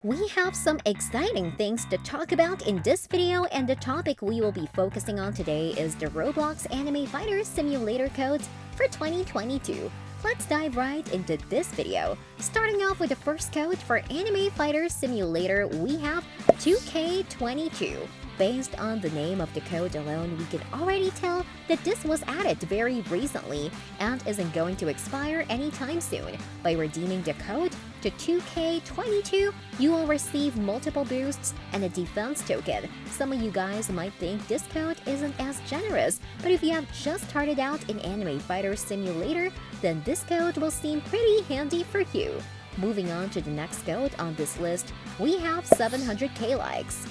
We have some exciting things to talk about in this video, and the topic we will be focusing on today is the Roblox Anime Fighter Simulator codes for 2022. Let's dive right into this video. Starting off with the first code for Anime Fighter Simulator, we have 2K22. Based on the name of the code alone, we can already tell that this was added very recently and isn't going to expire anytime soon. By redeeming the code to 2K22, you will receive multiple boosts and a defense token. Some of you guys might think this code isn't as generous, but if you have just started out in Anime Fighter Simulator, then this code will seem pretty handy for you. Moving on to the next code on this list, we have 700k likes.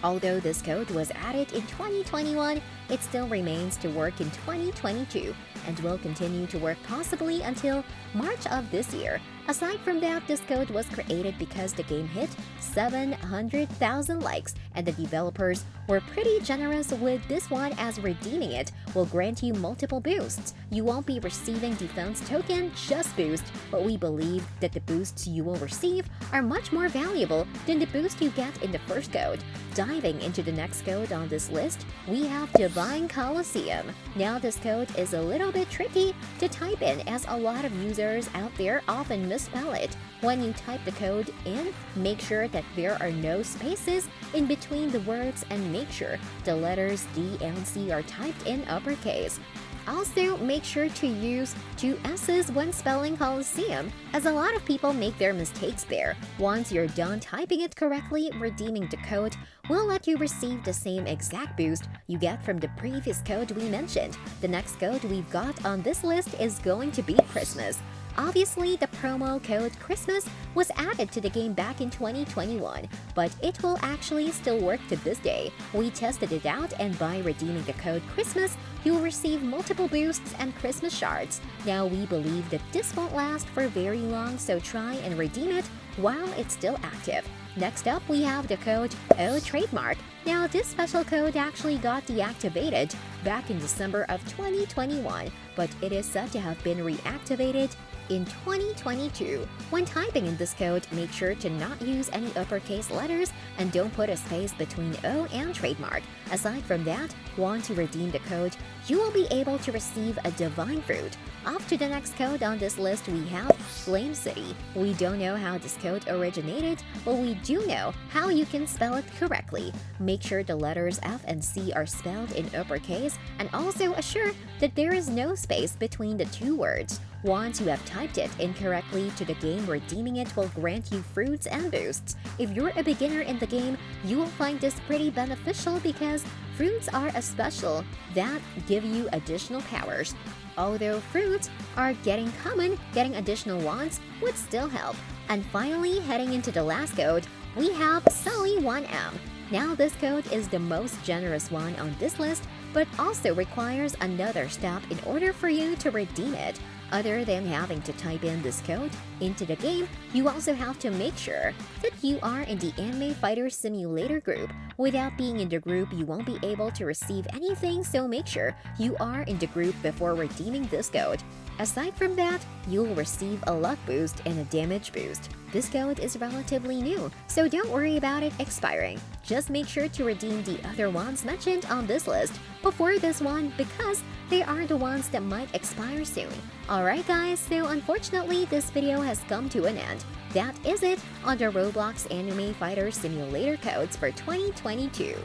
Although this code was added in 2021, it still remains to work in 2022 and will continue to work possibly until March of this year. Aside from that, this code was created because the game hit 700,000 likes, and the developers were pretty generous with this one, as redeeming it will grant you multiple boosts. You won't be receiving defense token, just boost, but we believe that the boosts you will receive are much more valuable than the boost you get in the first code. Diving into the next code on this list, we have Divine Coliseum. Now this code is a little bit tricky to type in, as a lot of users out there often misspell it. When you type the code in, make sure that there are no spaces in between the words and make sure the letters D and C are typed in uppercase. Also, make sure to use two S's when spelling Coliseum, as a lot of people make their mistakes there. Once you're done typing it correctly, redeeming the code will let you receive the same exact boost you get from the previous code we mentioned. The next code we've got on this list is going to be Christmas. Obviously, the promo code Christmas was added to the game back in 2021, but it will actually still work to this day. We tested it out, and by redeeming the code Christmas, you'll receive multiple boosts and Christmas shards. Now, we believe that this won't last for very long, so try and redeem it while it's still active. Next up, we have the code O Trademark. Now, this special code actually got deactivated back in December of 2021, but it is said to have been reactivated in 2022. When typing in this code, make sure to not use any uppercase letters and don't put a space between O and trademark. Aside from that, once you redeem the code, you will be able to receive a divine fruit. Off to the next code on this list, we have Flame City. We don't know how this code originated, but we do know how you can spell it correctly. Make sure the letters F and C are spelled in uppercase, and also assure that there is no space between the two words. Once you have typed it incorrectly to the game, redeeming it will grant you fruits and boosts. If you're a beginner in the game, you will find this pretty beneficial because fruits are a special that give you additional powers. Although fruits are getting common, getting additional ones would still help. And finally, heading into the last code, we have Sully 1M. Now this code is the most generous one on this list, but also requires another step in order for you to redeem it. Other than having to type in this code into the game, you also have to make sure that you are in the Anime Fighter Simulator group. Without being in the group, you won't be able to receive anything, so make sure you are in the group before redeeming this code. Aside from that, you'll receive a luck boost and a damage boost. This code is relatively new, so don't worry about it expiring. Just make sure to redeem the other ones mentioned on this list before this one, because they are the ones that might expire soon. Alright guys, so unfortunately this video has come to an end. That is it on the Roblox Anime Fighter Simulator codes for 2022.